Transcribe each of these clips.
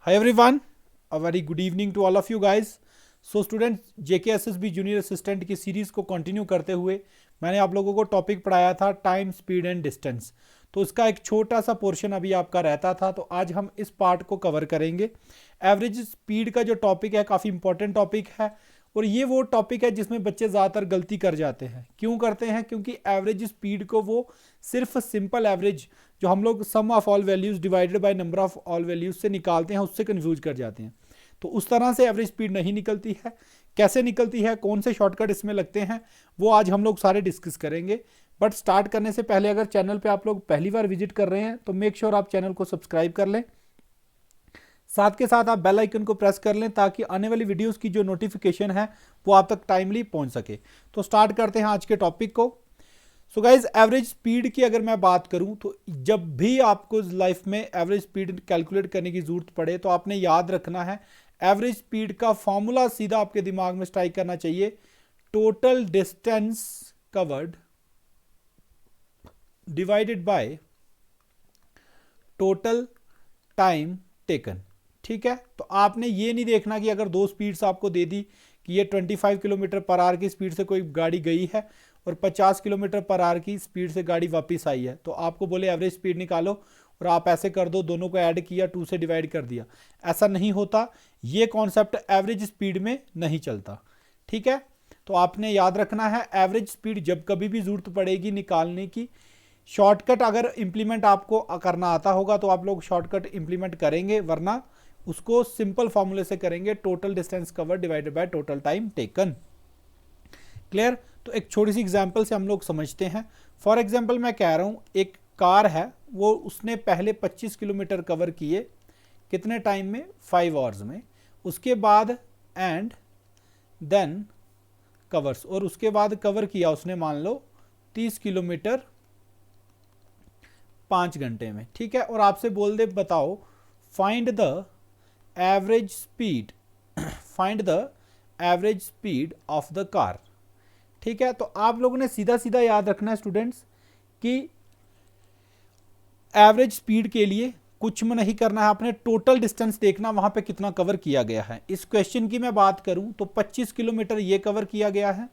Hi everyone, a very good evening to all of you guys. So student JKSSB junior assistant की series को continue करते हुए मैंने आप लोगों को टॉपिक पढ़ाया था टाइम, स्पीड एंड डिस्टेंस। तो उसका एक छोटा सा पोर्शन अभी आपका रहता था, तो आज हम इस पार्ट को कवर करेंगे। एवरेज स्पीड का जो टॉपिक है काफ़ी इंपॉर्टेंट टॉपिक है, और ये वो टॉपिक है जिसमें बच्चे ज़्यादातर गलती कर जाते हैं। क्यों करते हैं? क्योंकि एवरेज स्पीड को वो सिर्फ सिंपल एवरेज जो हम लोग sum of all values divided by number of all values से निकालते हैं, उससे कन्फ्यूज कर जाते हैं। तो उस तरह से एवरेज स्पीड नहीं निकलती है। कैसे निकलती है, कौन से शॉर्टकट इसमें लगते हैं, वो आज हम लोग सारे डिस्कस करेंगे। बट स्टार्ट करने से पहले अगर चैनल पे आप लोग पहली बार विजिट कर रहे हैं तो मेक श्योर आप चैनल को सब्सक्राइब कर लें, साथ के साथ आप बेल आइकन को प्रेस कर लें ताकि आने वाली वीडियोस की जो नोटिफिकेशन है वो आप तक टाइमली पहुंच सके। तो स्टार्ट करते हैं आज के टॉपिक को। सो गाइज, एवरेज स्पीड की अगर मैं बात करूं तो जब भी आपको लाइफ में एवरेज स्पीड कैलकुलेट करने की जरूरत पड़े तो आपने याद रखना है एवरेज स्पीड का फॉर्मूला सीधा आपके दिमाग में स्ट्राइक करना चाहिए, total distance covered divided by total time taken. ठीक है, तो आपने ये नहीं देखना कि अगर दो स्पीड्स आपको दे दी कि ये 25 किलोमीटर पर आवर की स्पीड से कोई गाड़ी गई है और 50 किलोमीटर पर आवर की स्पीड से गाड़ी वापस आई है, तो आपको बोले एवरेज स्पीड निकालो और आप ऐसे कर दो, दोनों को ऐड किया, 2 से डिवाइड कर दिया। ऐसा नहीं होता, ये कॉन्सेप्ट एवरेज स्पीड में नहीं चलता। ठीक है, तो आपने याद रखना है एवरेज स्पीड जब कभी भी जरूरत पड़ेगी निकालने की, शॉर्टकट अगर इंप्लीमेंट आपको करना आता होगा तो आप लोग शॉर्टकट इंप्लीमेंट करेंगे, वरना उसको सिंपल फॉर्मूले से करेंगे, total distance cover divided by total time taken. Clear? तो एक छोटी सी एग्जांपल से हम लोग समझते हैं। फॉर एग्जांपल मैं कह रहा हूँ एक कार है, वो उसने पहले 25 किलोमीटर कवर किए कितने टाइम में? 5 आवर्स में। उसके बाद एंड देन कवर्स, और उसके बाद कवर किया उसने मान लो 30 किलोमीटर 5 घंटे में। ठीक है, और आपसे बोल दे बताओ find the average speed find the average speed of the car. ठीक है, तो आप लोगों ने सीधा सीधा याद रखना है स्टूडेंट्स कि एवरेज स्पीड के लिए कुछ में नहीं करना है, आपने टोटल डिस्टेंस देखना वहां पे कितना कवर किया गया है। इस क्वेश्चन की मैं बात करूं तो 25 किलोमीटर ये कवर किया गया है,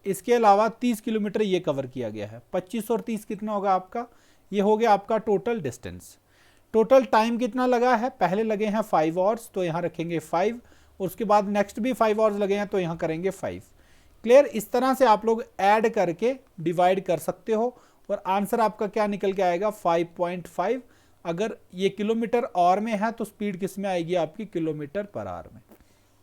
इसके अलावा 30 किलोमीटर ये कवर किया गया है। 25 और 30 कितना होगा आपका? ये हो गया आपका टोटल डिस्टेंस। टोटल टाइम कितना लगा है? पहले लगे हैं 5 आवर्स, तो यहाँ रखेंगे 5, और उसके बाद नेक्स्ट भी 5 आवर्स लगे हैं तो यहाँ करेंगे 5। क्लियर? इस तरह से आप लोग ऐड करके डिवाइड कर सकते हो और आंसर आपका क्या निकल के आएगा? 5.5। अगर ये किलोमीटर आवर में है तो स्पीड किस में आएगी आपकी? किलोमीटर पर आवर में।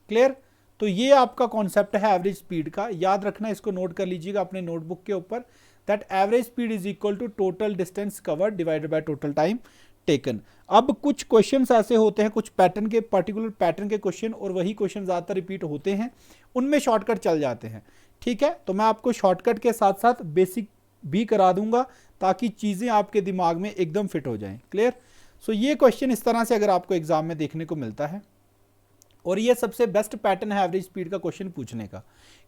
क्लियर? तो ये आपका कॉन्सेप्ट है एवरेज स्पीड का, याद रखना, इसको नोट कर लीजिएगा अपने नोटबुक के ऊपर, that average speed is equal to total distance covered divided by total time taken. अब कुछ क्वेश्चंस ऐसे होते हैं, कुछ पैटर्न के, पर्टिकुलर पैटर्न के क्वेश्चन, और वही क्वेश्चन ज़्यादातर रिपीट होते हैं, उनमें शॉर्टकट चल जाते हैं। ठीक है, तो मैं आपको शॉर्टकट के साथ साथ बेसिक भी करा दूंगा ताकि चीज़ें आपके दिमाग में एकदम फिट हो जाएं। क्लियर? सो ये क्वेश्चन इस तरह से अगर आपको एग्जाम में देखने को मिलता है, और ये सबसे बेस्ट पैटर्न है एवरेज स्पीड का क्वेश्चन पूछने का,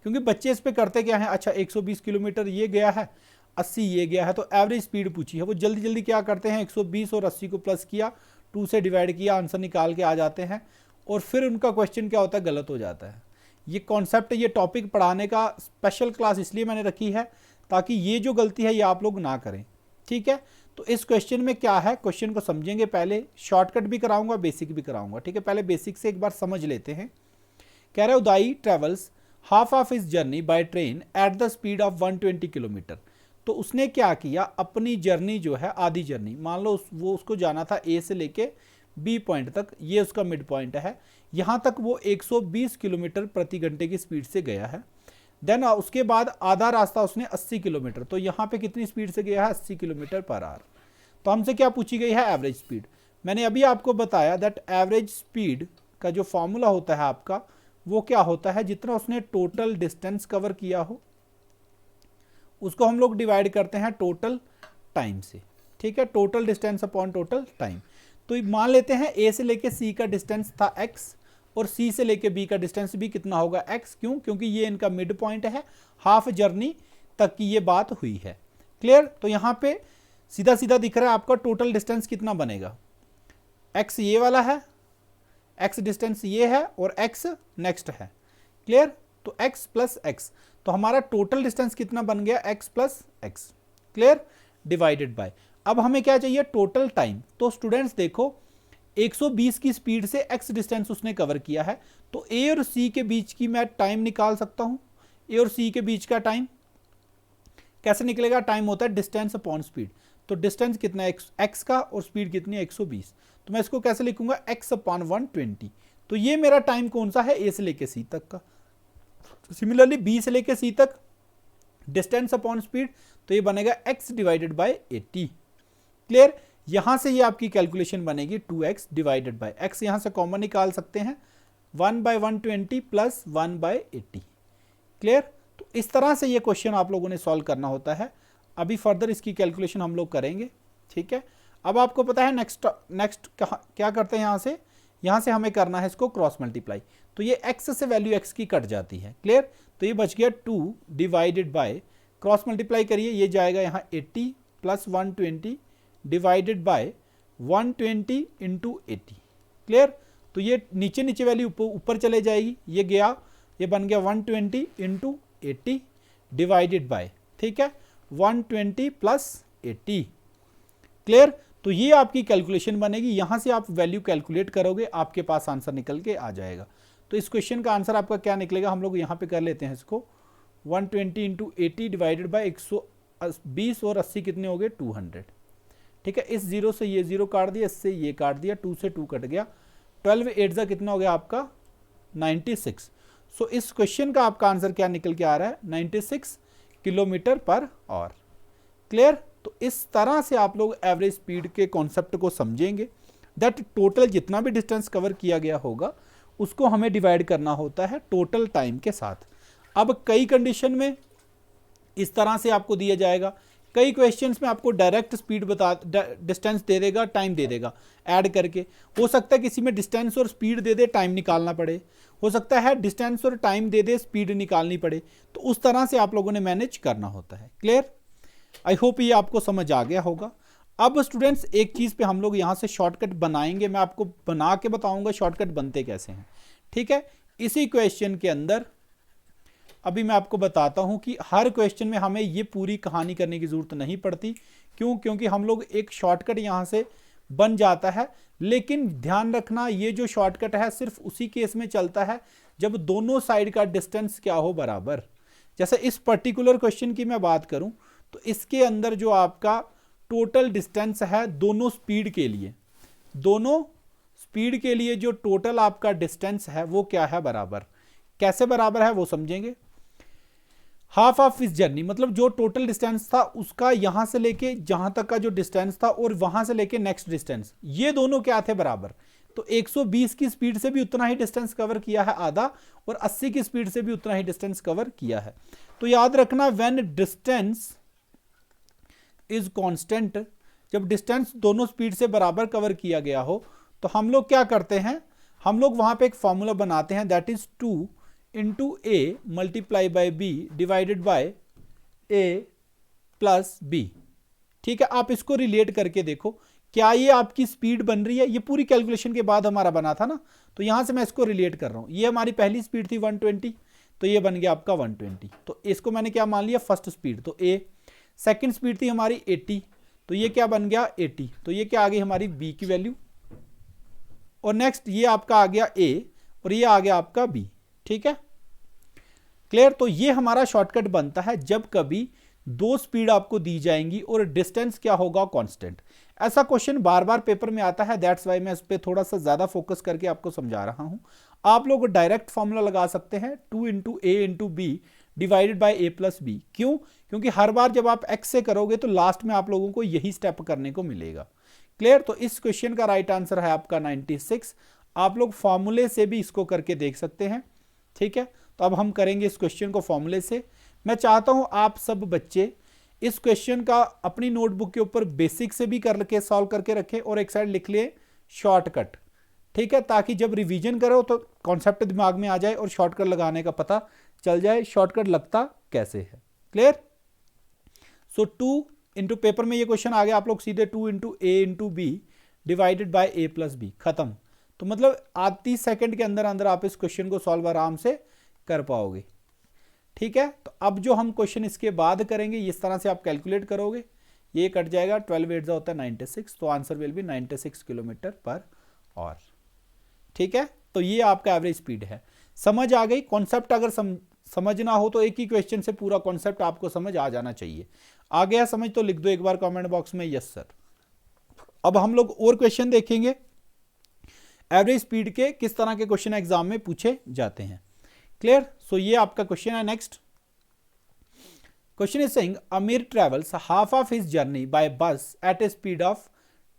क्योंकि बच्चे इस पे करते क्या है, अच्छा 120 किलोमीटर ये गया है, 80 ये गया है, तो एवरेज स्पीड पूछी है, वो जल्दी जल्दी क्या करते हैं 120 और 80 को प्लस किया, 2 से डिवाइड किया, आंसर निकाल के आ जाते हैं, और फिर उनका क्वेश्चन क्या होता है? गलत हो जाता है। ये कॉन्सेप्ट, ये टॉपिक पढ़ाने का स्पेशल क्लास इसलिए मैंने रखी है ताकि ये जो गलती है ये आप लोग ना करें। ठीक है, तो इस क्वेश्चन में क्या है, क्वेश्चन को समझेंगे, पहले शॉर्टकट भी कराऊंगा, बेसिक भी कराऊंगा। ठीक है, पहले बेसिक से एक बार समझ लेते हैं। कह रहे Uday travels half of his journey by train at the speed of 120 kilometre. तो उसने क्या किया, अपनी जर्नी जो है, आधी जर्नी मान लो वो उसको जाना था ए से लेके बी पॉइंट तक, ये उसका मिड पॉइंट है, यहाँ तक वो 120 किलोमीटर प्रति घंटे की स्पीड से गया है। देन उसके बाद आधा रास्ता उसने 80 किलोमीटर, तो यहाँ पे कितनी स्पीड से गया है? 80 किलोमीटर पर आवर। तो हमसे क्या पूछी गई है? Average speed. मैंने अभी आपको बताया दैट एवरेज स्पीड का जो फॉर्मूला होता है आपका, वो क्या होता है? जितना उसने टोटल डिस्टेंस कवर किया हो उसको हम लोग डिवाइड करते हैं टोटल टाइम से। ठीक है, total distance upon total time. तो मान लेते हैं ए से लेके सी का डिस्टेंस था एक्स, और सी से लेके बी का डिस्टेंस भी कितना होगा? एक्स। क्यों? क्योंकि ये इनका मिड पॉइंट है, हाफ जर्नी तक की ये बात हुई है। क्लियर? तो यहाँ पे सीधा सीधा दिख रहा है आपका टोटल डिस्टेंस कितना बनेगा? एक्स ये वाला है, x डिस्टेंस ये है और x नेक्स्ट है। क्लियर? तो x प्लस x, तो हमारा टोटल डिस्टेंस कितना बन गया, x plus x। Clear? Divided by, अब हमें क्या चाहिए, टोटल टाइम। तो स्टूडेंट्स देखो 120 की स्पीड से x डिस्टेंस उसने कवर किया है, तो a और c के बीच की मैं टाइम निकाल सकता हूं। a और c के बीच का टाइम कैसे निकलेगा, टाइम होता है डिस्टेंस अपॉन स्पीड। तो डिस्टेंस कितना है x का और स्पीड कितनी है 120, तो मैं इसको कैसे लिखूंगा, x अपॉन 120। तो ये मेरा टाइम कौन सा है, a से लेके c तक का। सिमिलरली b से लेके c तक डिस्टेंस अपॉन स्पीड, तो ये बनेगा x डिवाइडेड बाय 80। क्लियर? यहां से ये आपकी कैलकुलेशन बनेगी 2x डिवाइडेड बाय x, यहां से कॉमन निकाल सकते हैं 1/120 प्लस 1/80। क्लियर? तो इस तरह से ये क्वेश्चन आप लोगों ने सॉल्व करना होता है। अभी फर्दर इसकी कैलकुलेशन हम लोग करेंगे। ठीक है, अब आपको पता है नेक्स्ट क्या करते हैं, यहां से हमें करना है इसको क्रॉस मल्टीप्लाई। तो ये x से वैल्यू x की कट जाती है। क्लियर? तो ये बच गया 2 डिवाइडेड बाय, क्रॉस मल्टीप्लाई करिए, ये जाएगा यहाँ 80 plus 120 divided by 120 into 80। Clear? तो ये नीचे नीचे वैल्यू ऊपर चले जाएगी, ये गया, ये बन गया 120 इंटू 80 डिवाइडेड बाय, ठीक है, 120 प्लस 80। क्लियर? तो ये आपकी कैलकुलेशन बनेगी, यहां से आप वैल्यू कैलकुलेट करोगे, आपके पास आंसर निकल के आ जाएगा। तो इस क्वेश्चन का आंसर आपका क्या निकलेगा, हम लोग यहां पे कर लेते हैं इसको, 120 इंटू 80 डिवाइडेड बाय 120 और 80 कितने हो गए, 200। ठीक है, इस 0 से ये 0 काट दिया, इससे ये काट दिया, 2 से 2 कट गया, 12 8 जा कितना हो गया आपका 96। सो इस क्वेश्चन का आपका आंसर क्या निकल के आ रहा है, 96 किलोमीटर पर आवर। क्लियर? तो इस तरह से आप लोग एवरेज स्पीड के कॉन्सेप्ट को समझेंगे, दैट टोटल जितना भी डिस्टेंस कवर किया गया होगा उसको हमें डिवाइड करना होता है टोटल टाइम के साथ। अब कई कंडीशन में इस तरह से आपको दिया जाएगा, कई क्वेश्चंस में आपको डायरेक्ट स्पीड डिस्टेंस दे देगा, टाइम दे देगा ऐड करके। हो सकता है किसी में डिस्टेंस और स्पीड दे दे, टाइम निकालना पड़े, हो सकता है डिस्टेंस और टाइम दे दे, स्पीड निकालनी पड़े। तो उस तरह से आप लोगों ने मैनेज करना होता है। क्लियर? आई होप ये आपको समझ आ गया होगा। अब स्टूडेंट्स एक चीज़ पे हम लोग यहाँ से शॉर्टकट बनाएंगे, मैं आपको बना के बताऊंगा शॉर्टकट बनते कैसे हैं। ठीक है, इसी क्वेश्चन के अंदर अभी मैं आपको बताता हूं कि हर क्वेश्चन में हमें ये पूरी कहानी करने की जरूरत नहीं पड़ती। क्यों? क्योंकि हम लोग एक शॉर्टकट यहां से बन जाता है, लेकिन ध्यान रखना ये जो शॉर्टकट है सिर्फ उसी केस में चलता है जब दोनों साइड का डिस्टेंस क्या हो, बराबर। जैसे इस पर्टिकुलर क्वेश्चन की मैं बात करूं तो इसके अंदर जो आपका टोटल डिस्टेंस है दोनों स्पीड के लिए, जो टोटल आपका डिस्टेंस है वो क्या है, बराबर। कैसे बराबर है वो समझेंगे। हाफ ऑफ इस जर्नी, मतलब जो टोटल डिस्टेंस था उसका यहां से लेके जहां तक का जो डिस्टेंस था और वहां से लेके नेक्स्ट डिस्टेंस, ये दोनों क्या थे, बराबर। तो 120 की स्पीड से भी उतना ही डिस्टेंस कवर किया है आधा, और 80 की स्पीड से भी उतना ही डिस्टेंस कवर किया है। तो याद रखना, व्हेन डिस्टेंस इज कांस्टेंट, जब डिस्टेंस दोनों स्पीड से बराबर कवर किया गया हो तो हम लोग क्या करते हैं, हम लोग वहां पे एक फॉर्मूला बनाते हैं, that is 2 into A multiply by B divided by A plus B. ठीक है, आप इसको रिलेट करके देखो, क्या ये आपकी स्पीड बन रही है। ये पूरी कैलकुलेशन के बाद हमारा बना था ना, तो यहां से मैं इसको रिलेट कर रहा हूं। ये हमारी पहली स्पीड थी 120, तो ये बन गया आपका 120। तो इसको मैंने क्या मान लिया, फर्स्ट स्पीड, तो ए। सेकेंड स्पीड थी हमारी 80, तो ये क्या बन गया 80, तो ये क्या आ गई हमारी बी की वैल्यू। और नेक्स्ट ये आपका आ गया ए और ये आ गया आपका बी। ठीक है, क्लियर? तो ये हमारा शॉर्टकट बनता है जब कभी दो स्पीड आपको दी जाएंगी और डिस्टेंस क्या होगा, कांस्टेंट। ऐसा क्वेश्चन बार बार पेपर में आता है, दैट्स वाई मैं इस पे थोड़ा सा ज्यादा फोकस करके आपको समझा रहा हूं। आप लोग डायरेक्ट फॉर्मूला लगा सकते हैं, 2 into A into B divided by A plus B. क्यों? क्योंकि हर बार जब आप एक्स से करोगे तो लास्ट में आप लोगों को यही स्टेप करने को मिलेगा। क्लियर? तो इस क्वेश्चन का राइट आंसर है आपका 96। आप लोग फॉर्मूले से भी इसको करके देख सकते हैं। ठीक है, तो अब हम करेंगे इस क्वेश्चन को फॉर्मूले से। मैं चाहता हूं आप सब बच्चे इस क्वेश्चन का अपनी नोटबुक के ऊपर बेसिक से भी करके सॉल्व करके रखें और एक साइड लिख लिए शॉर्टकट। ठीक है, ताकि जब रिवीजन करो तो कॉन्सेप्ट दिमाग में आ जाए और शॉर्टकट लगाने का पता चल जाए शॉर्टकट लगता कैसे है। क्लियर? सो 2 इंटू, पेपर में ये क्वेश्चन आ गया, आप लोग सीधे 2 into A into B divided by A plus B, खत्म। तो मतलब आधी सेकंड के अंदर अंदर आप इस क्वेश्चन को सॉल्व आराम से कर पाओगे। ठीक है, तो अब जो हम क्वेश्चन इसके बाद करेंगे इस तरह से आप कैलकुलेट करोगे, ये कट जाएगा, 12 8 होता है 96, तो answer will B 96 kilometre per our. ठीक है, तो ये आपका एवरेज स्पीड है। समझ आ गई? कॉन्सेप्ट अगर समझना हो तो एक ही क्वेश्चन से पूरा कॉन्सेप्ट आपको समझ आ जाना चाहिए। आ गया समझ तो लिख दो एक बार कमेंट बॉक्स में यस सर। अब हम लोग और क्वेश्चन देखेंगे एवरेज स्पीड के, किस तरह के क्वेश्चन एग्जाम में पूछे जाते हैं। क्लियर? सो ये आपका क्वेश्चन है। Next question is saying Amir travels half of his journey by bus at a speed of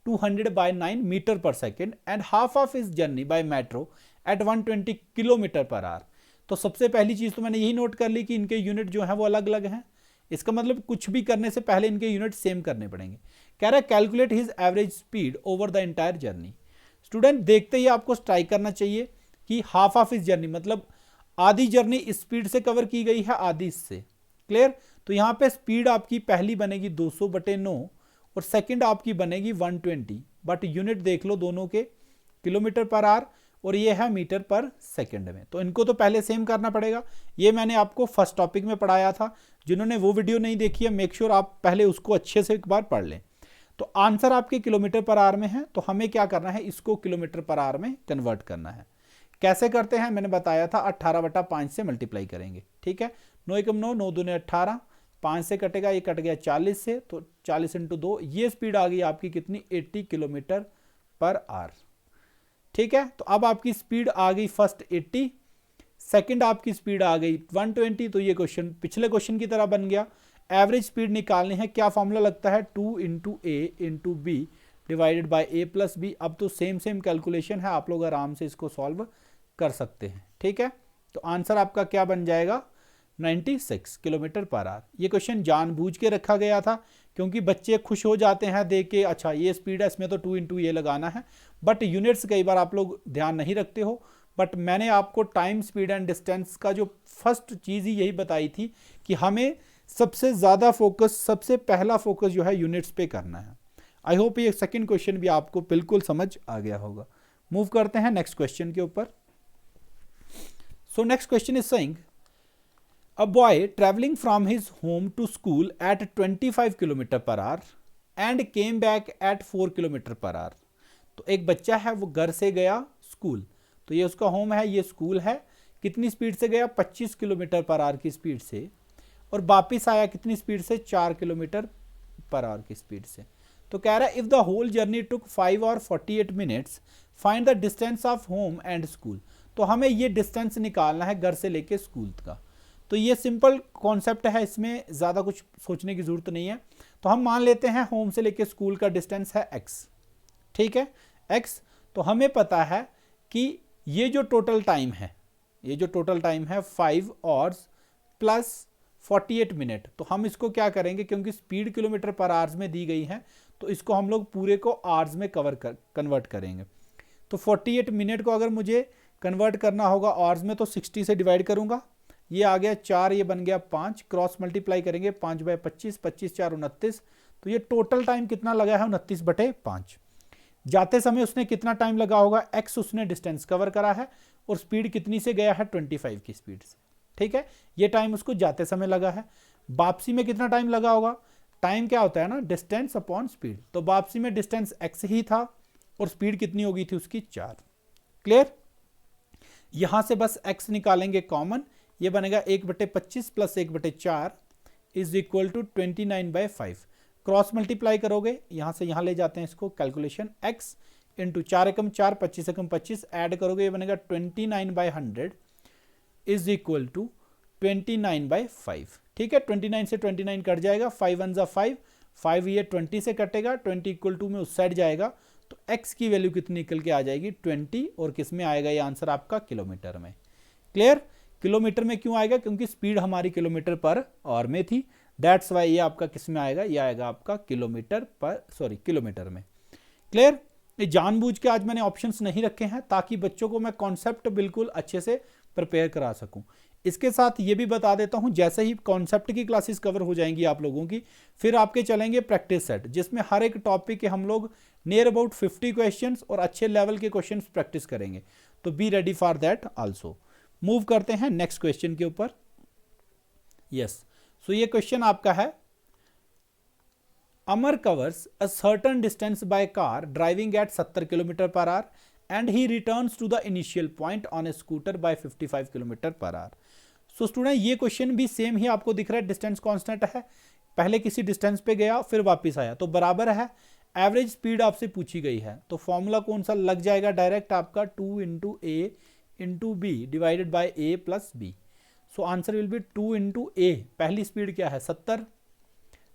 200/9 metre per second and half of his journey by metro at 120 kilometre per hour. तो सबसे पहली चीज तो मैंने यही नोट कर ली कि इनके यूनिट जो है वो अलग अलग हैं। इसका मतलब कुछ भी करने से पहले इनके यूनिट सेम करने पड़ेंगे। कह रहा है calculate his average speed over the entire journey. Student देखते ही आपको स्ट्राइक करना चाहिए कि हाफ ऑफ हिज जर्नी मतलब आधी जर्नी इस स्पीड से कवर की गई है, आधी इससे। क्लियर? तो यहां पे स्पीड आपकी पहली बनेगी 200/9 और सेकंड आपकी बनेगी 120, बट यूनिट देख लो दोनों के किलोमीटर पर आवर और ये है मीटर पर सेकंड में। तो इनको तो पहले सेम करना पड़ेगा। ये मैंने आपको फर्स्ट टॉपिक में पढ़ाया था। जिन्होंने वो वीडियो नहीं देखी है मेक श्योर आप पहले उसको अच्छे से एक बार पढ़ लें। तो आंसर आपके किलोमीटर पर आवर में है, तो हमें क्या करना है, इसको किलोमीटर पर आवर में कन्वर्ट करना है। कैसे करते हैं मैंने बताया था, 18/5 से मल्टीप्लाई करेंगे। ठीक है, 9 × 9 9 दूने 18, 5 से कटेगा, ये कट गया 40 से, तो 40 × 2 ये स्पीड आ गई आपकी कितनी, 80 किलोमीटर पर आवर। ठीक है, तो अब आपकी स्पीड आ गई फर्स्ट 80, सेकंड आपकी स्पीड आ गई 120। तो ये क्वेश्चन पिछले क्वेश्चन की तरह बन गया। एवरेज स्पीड निकालनी है, क्या फॉर्मूला लगता है, 2 × A × B divided by A + B। अब तो सेम कैलकुलेशन है, आप लोग आराम से इसको सॉल्व कर सकते हैं। ठीक है, तो आंसर आपका क्या बन जाएगा, 96 किलोमीटर पर आवर। ये क्वेश्चन जानबूझ के रखा गया था क्योंकि बच्चे खुश हो जाते हैं देख के, अच्छा ये स्पीड है इसमें तो 2 × A लगाना है, बट यूनिट्स कई बार आप लोग ध्यान नहीं रखते हो। बट मैंने आपको टाइम, स्पीड एंड डिस्टेंस का जो फर्स्ट चीज़ ही यही बताई थी कि हमें सबसे ज़्यादा फोकस, सबसे पहला फोकस जो है यूनिट्स पे करना है। आई होप ये सेकंड क्वेश्चन भी आपको बिल्कुल समझ आ गया होगा। मूव करते हैं नेक्स्ट क्वेश्चन के ऊपर। So next question is saying a boy travelling from his home to school at 25 kilometre per hour and came back at 4 kilometre per hour. तो एक बच्चा है वो घर से गया स्कूल, तो ये उसका होम है, ये स्कूल है। कितनी स्पीड से गया, 25 किलोमीटर पर आवर की स्पीड से, और वापिस आया कितनी स्पीड से, 4 किलोमीटर पर आवर की स्पीड से। तो कह रहा है इफ द होल जर्नी टुक 5 और 48 minutes find the distance of home and school. तो हमें ये डिस्टेंस निकालना है घर से लेके स्कूल का। तो ये सिंपल कॉन्सेप्ट है, इसमें ज़्यादा कुछ सोचने की ज़रूरत नहीं है। तो हम मान लेते हैं होम से लेके स्कूल का डिस्टेंस है x। ठीक है, x। तो हमें पता है कि ये जो टोटल टाइम है, ये जो टोटल टाइम है 5 आवर्स प्लस 48 मिनट। तो हम इसको क्या करेंगे, क्योंकि स्पीड किलोमीटर पर आवर्स में दी गई है तो इसको हम लोग पूरे को आवर्स में कन्वर्ट करेंगे। तो 48 मिनट को अगर मुझे कन्वर्ट करना होगा आवर्स में तो 60 से डिवाइड करूंगा, ये आ गया 4, ये बन गया 5, क्रॉस मल्टीप्लाई करेंगे 5/25, 25 4 29। तो ये टोटल टाइम कितना लगा है, 29/5। जाते समय उसने कितना टाइम लगा होगा, x उसने डिस्टेंस कवर करा है और स्पीड कितनी से गया है, 25 की स्पीड से। ठीक है, ये टाइम उसको जाते समय लगा है। वापसी में कितना टाइम लगा होगा, टाइम क्या होता है ना, डिस्टेंस अपॉन स्पीड। तो वापसी में डिस्टेंस x ही था और स्पीड कितनी हो गई थी उसकी, 4। क्लियर? यहां से बस x निकालेंगे कॉमन, ये बनेगा 1/25 plus 1/4 is equal to 29/5। Cross multiply करोगे, यहां से यहां ले जाते हैं इसको कैलकुलेशन, x इंटू 4 एकम 4, 25 एकम 25 ऐड करोगे, ये बनेगा 29/100 इज इक्वल टू 29/5। ठीक है, 29 से 29 कट जाएगा, 5 1 जा 5, 5 ये 20 से कटेगा, 20 इक्वल टू में उस साइड जाएगा, तो x की वैल्यू कितनी निकल के आ जाएगी, 20। और किस में आएगा ये आंसर आपका, किलोमीटर में। क्लियर? किलोमीटर में क्यों आएगा, क्योंकि स्पीड हमारी किलोमीटर पर आवर में थी, दैट्स वाई ये आपका किस में आएगा, ये आएगा आपका किलोमीटर में। क्लियर? ये जानबूझ के आज मैंने ऑप्शंस नहीं रखे हैं ताकि बच्चों को मैं कॉन्सेप्ट बिल्कुल अच्छे से प्रिपेयर करा सकूं। इसके साथ ये भी बता देता हूं, जैसे ही कॉन्सेप्ट की क्लासेस कवर हो जाएंगी आप लोगों की, फिर आपके चलेंगे प्रैक्टिस सेट, जिसमें हर एक टॉपिक के हम लोग नियर अबाउट 50 क्वेश्चंस और अच्छे लेवल के क्वेश्चंस प्रैक्टिस करेंगे। तो be ready for that also. Move करते हैं नेक्स्ट क्वेश्चन के ऊपर। यस, सो ये क्वेश्चन आपका है, Amar covers a certain distance by car driving at 70 kilometre per hour and he returns to the initial point on a scooter by 55 kilometre per our. So student ये question भी same ही आपको दिख रहा है, distance constant है, पहले किसी distance पे गया फिर वापस आया, तो बराबर है, एवरेज स्पीड आपसे पूछी गई है, तो फॉर्मूला कौन सा लग जाएगा, डायरेक्ट आपका 2 into A into B divided by A plus B. So answer will be 2 into A, पहली स्पीड क्या है 70,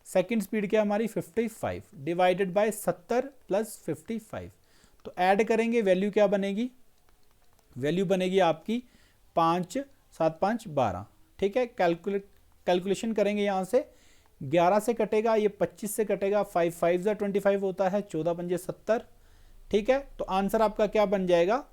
सेकेंड स्पीड क्या है हमारी 55, डिवाइडेड बाय 70 प्लस 55, तो ऐड करेंगे, वैल्यू क्या बनेगी, वैल्यू बनेगी आपकी 5 7 5 12, ठीक है। कैलकुलेशन करेंगे, यहाँ से 11 से कटेगा, ये 25 से कटेगा, 5 5 जा 25 होता है, 14 पंजे 70, ठीक है। तो आंसर आपका क्या बन जाएगा,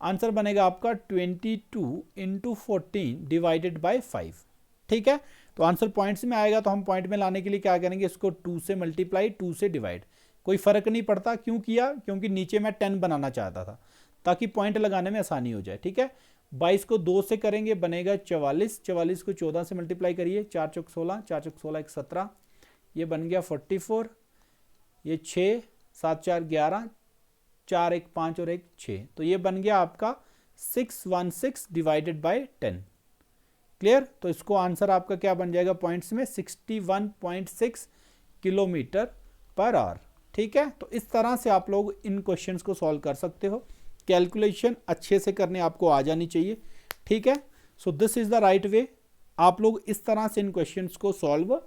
आंसर बनेगा आपका 22 इंटू 14 डिवाइडेड बाई 5, ठीक है। तो आंसर पॉइंट्स में आएगा, तो हम पॉइंट में लाने के लिए क्या करेंगे, इसको 2 से मल्टीप्लाई, 2 से डिवाइड, कोई फर्क नहीं पड़ता, क्यों किया, क्योंकि नीचे मैं 10 बनाना चाहता था ताकि पॉइंट लगाने में आसानी हो जाए, ठीक है। 22 को 2 से करेंगे बनेगा 44, 44 को 14 से मल्टीप्लाई करिए, 4 चौक 16, 4 चौक 16 1 17, ये बन गया 44, ये 6 7 4 11, 4 1 5 और 1 6, तो ये बन गया आपका 616 डिवाइडेड बाई 10, क्लियर। तो इसको आंसर आपका क्या बन जाएगा पॉइंट्स में 61.6 किलोमीटर पर आवर, ठीक है। तो इस तरह से आप लोग इन क्वेश्चंस को सॉल्व कर सकते हो, कैलकुलेशन अच्छे से करने आपको आ जानी चाहिए, ठीक है। So this is the right way, आप लोग इस तरह से इन क्वेश्चंस को सॉल्व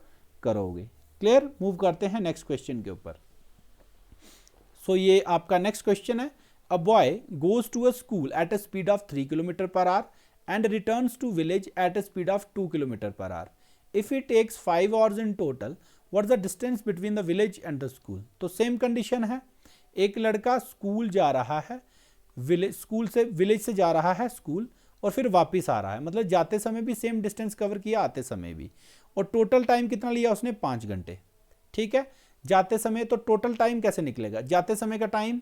करोगे, क्लियर। मूव करते हैं नेक्स्ट क्वेश्चन के ऊपर। सो ये आपका नेक्स्ट क्वेश्चन है, a boy goes to a school at a speed of 3 kilometre per hour and returns to village at a speed of 2 kilometre per hour, if he takes 5 hours in total, what the distance between the village and the school. तो same condition है, एक लड़का school जा रहा है, school से village से जा रहा है स्कूल और फिर वापस आ रहा है, मतलब जाते समय भी सेम डिस्टेंस कवर किया, आते समय भी, और टोटल टाइम कितना लिया उसने 5 घंटे, ठीक है। जाते समय तो टोटल टाइम कैसे निकलेगा, जाते समय का टाइम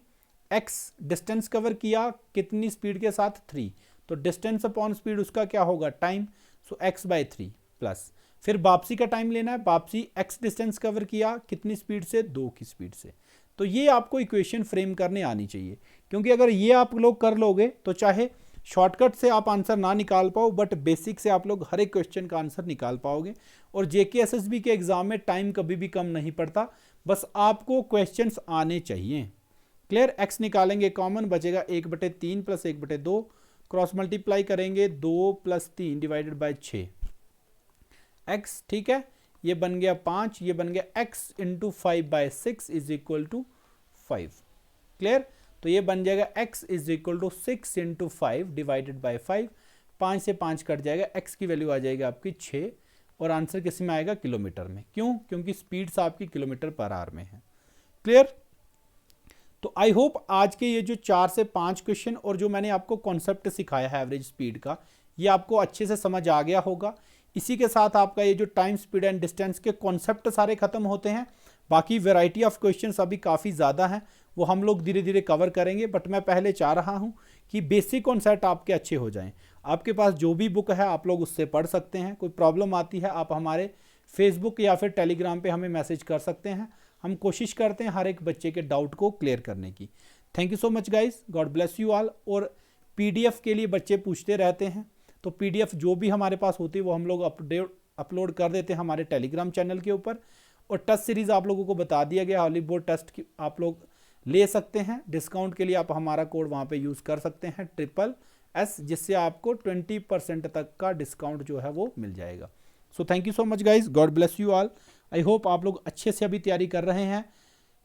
x डिस्टेंस कवर किया कितनी स्पीड के साथ 3, तो डिस्टेंस अपॉन स्पीड उसका क्या होगा टाइम, सो x/3 प्लस, फिर वापसी का टाइम लेना है, वापसी x डिस्टेंस कवर किया कितनी स्पीड से 2 की स्पीड से। तो ये आपको इक्वेशन फ्रेम करने आनी चाहिए, क्योंकि अगर ये आप लोग कर लोगे तो चाहे शॉर्टकट से आप आंसर ना निकाल पाओ, बट बेसिक से आप लोग हर एक क्वेश्चन का आंसर निकाल पाओगे। और जेके एसएसबी के एग्जाम में टाइम कभी भी कम नहीं पड़ता, बस आपको क्वेश्चंस आने चाहिए, क्लियर। x निकालेंगे कॉमन, बचेगा 1/3 प्लस 1/2, क्रॉस मल्टीप्लाई करेंगे 2 + 3 डिवाइडेड बाय 6 x, ठीक है। ये बन गया 5, ये बन गया x into 5/6 is equal to 5, clear. तो ये बन जाएगा x is equal to 6 into 5 divided by 5, 5 से 5 कट जाएगा, x की वैल्यू आ जाएगी आपकी 6, और आंसर किस में आएगा किलोमीटर में, क्यों, क्योंकि स्पीड्स आपकी किलोमीटर पर आवर में है, क्लियर। तो आई होप आज के ये जो 4 से 5 क्वेश्चन और जो मैंने आपको कॉन्सेप्ट सिखाया है एवरेज स्पीड का, ये आपको अच्छे से समझ आ गया होगा। इसी के साथ आपका ये जो टाइम स्पीड एंड डिस्टेंस के कॉन्सेप्ट सारे खत्म होते हैं, बाकी वैरायटी ऑफ क्वेश्चंस अभी काफ़ी ज़्यादा हैं, वो हम लोग धीरे धीरे कवर करेंगे, बट मैं पहले चाह रहा हूँ कि बेसिक कॉन्सेप्ट आपके अच्छे हो जाएं। आपके पास जो भी बुक है आप लोग उससे पढ़ सकते हैं, कोई प्रॉब्लम आती है आप हमारे फेसबुक या फिर टेलीग्राम पे हमें मैसेज कर सकते हैं, हम कोशिश करते हैं हर एक बच्चे के डाउट को क्लियर करने की। Thank you so much guys, God bless you all. और PDF के लिए बच्चे पूछते रहते हैं, तो PDF जो भी हमारे पास होती है वो हम लोग अपलोड कर देते हैं हमारे टेलीग्राम चैनल के ऊपर। और टेस्ट सीरीज़ आप लोगों को बता दिया गया, हॉली बोर्ड टेस्ट की आप लोग ले सकते हैं, डिस्काउंट के लिए आप हमारा कोड वहाँ पे यूज़ कर सकते हैं SSS, जिससे आपको 20% तक का डिस्काउंट जो है वो मिल जाएगा। So thank you so much guys, God bless you all. I hope आप लोग अच्छे से अभी तैयारी कर रहे हैं।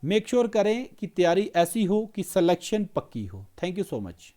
मेक श्योर करें कि तैयारी ऐसी हो कि सिलेक्शन पक्की हो। Thank you so much.